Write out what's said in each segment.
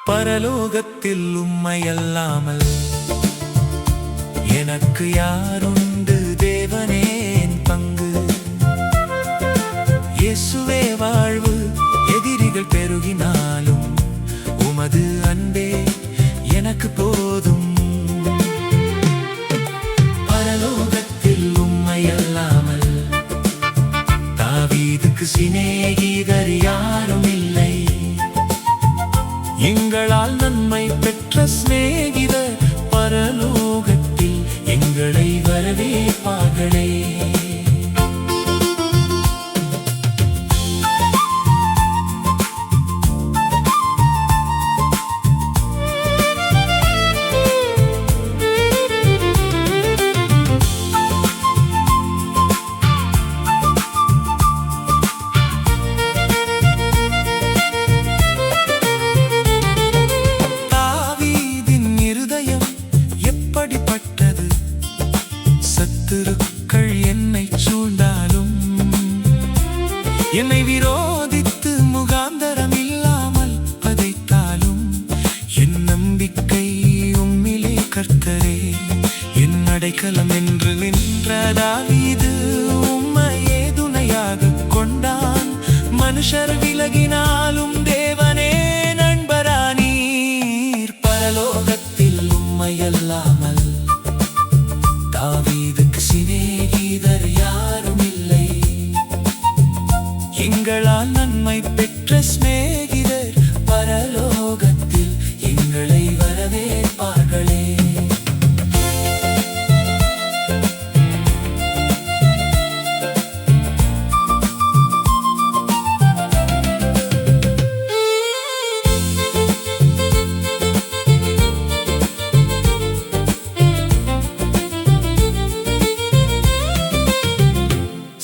பரலோகத்தில் உம்மையல்லாமல் எனக்கு யாருண்டு தேவனே என் பங்கு. இயேசுவே வாழ்வு, எதிரிகள் பெருகினாலும் உமது அன்பே எனக்கு போதும். பரலோகத்தில் உம்மையல்லாமல் தாவீதுக்கு சிநேகிதர் யாரும் இல்லை. எங்களால் நன்மை பெற்ற சிநேகிதர் பரலோகத்தில் எங்களை வரவேற்பார்களே. சத்துருக்கள் என்னை சூழ்ந்தாலும் என்னை விரோதித்து முகாந்தரம் இல்லாமல் பதைத்தாலும் என் நம்பிக்கை உம்மிலே கர்த்தரே. என் அடைக்கலம் என்று நின்ற தாவீது உம்மையே துணையாக கொண்டான். மனுஷர் விலகினாலும் தேவனே நண்பரானீர். பரலோகத்தில் உம்மையல்லாமல் தாவீதுக்கு சிநேகிதர் யாரும் இல்லை. எங்களால் நன்மை பெற்ற சிநேகிதர் பரலோகத்தில் எங்களை வரவேற்பார்களே.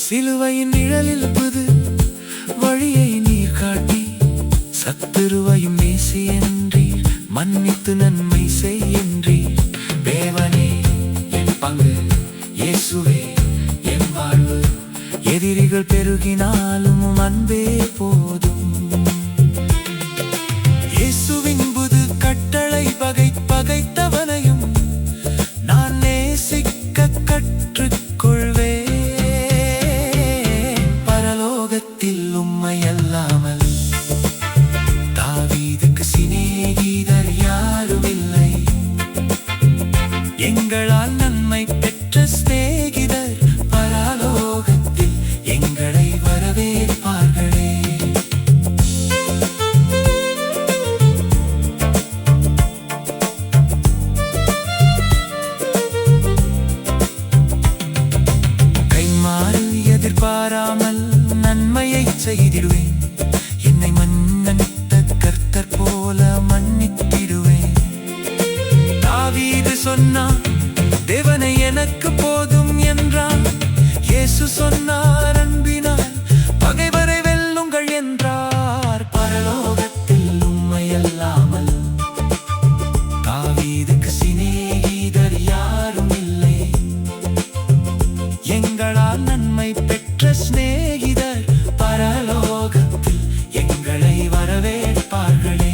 சிலுவையின் நிழலில் புது வழியை நீர் காட்டி சத்துருவையும் நேசி என்றீர். மன்னித்து நன்மை செய் என்றீர். தேவனே என் பங்கு, இயேசுவே என் வாழ்வு, எதிரிகள் பெருகினாலும் அன்பே போதும். இயேசுவின் புது கட்டளை பகைத்தவனையும் நான் நேசிக்க கற்றுக்கொள்வேன். உம்மையல்லாமல் தாவீதுக்கு சிநேகிதர் யாரும் இல்லை. எங்களால் நன்மை பெற்ற சிநேகிதர் பரலோகத்தில் எங்களை வரவேற்பார்களே. கைமாறு எதிர்பாராமல் நன்மையை செய்திடுவேன். என்னை மன்னித்த கர்த்தர் போல மன்னித்திடுவேன். தாவீது சொன்னான், தேவனை எனக்கு போதும் என்றான். இயேசு சொன்னார், அன்பினால் பகைவரை வெல்லுங்கள் என்றார். பரலோகத்தில் உம்மையல்லாமல் தாவீதுக்கு சிநேகிதர் யாரும் இல்லை. எங்களால் நன்மை பெற்ற சிநேகிதர் பரலோகத்தில் எங்களை வரவேற்பார்களே.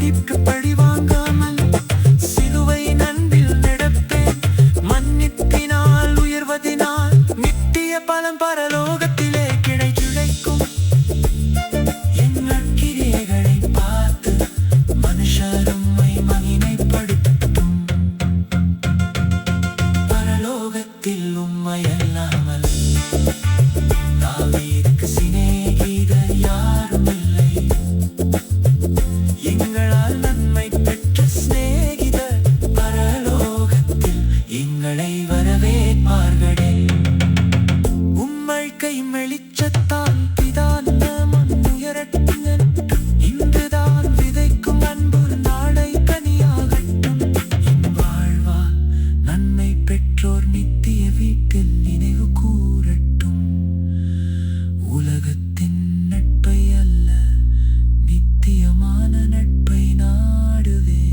படிப்பு பழி வாங்காமல் சிலுவை நன்பில் நடப்பேன். மன்னிப்பினால் உயர்வதினால் நித்திய பலன் பரலோகத்திலே கிடைக்கும். எங்கள் கிரியைகளை பார்த்து மனுஷரும்மை மகிமைப்படுத்தும். பரலோகத்தில் உம்மை அல்லாமல் தாவீதுக்கு சிநேகிதர் யாரும் இல்லை. எங்களால் நன்மை பெற்ற சிநேகிதர் பரலோகத்தில் எங்களை வரவேற்பார்களே. உம்மை கை வெளிச்சத்தான் பிதாந்தமன் உயரட்டும். இன்றுதான் விதைக்கும் அன்பு நாளை கனியாகட்டும். என் வாழ்வால் நன்மை பெற்றோர் நித்திய வீட்டில் நினைவு கூறட்டும். உலகத்தின் நட்பை அல்ல நித்தியமான நட்பை நாடுவே.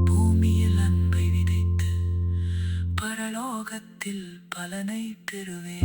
பூமியில் அன்பை விதைத்து பரலோகத்தில் பலனை பெறுவே.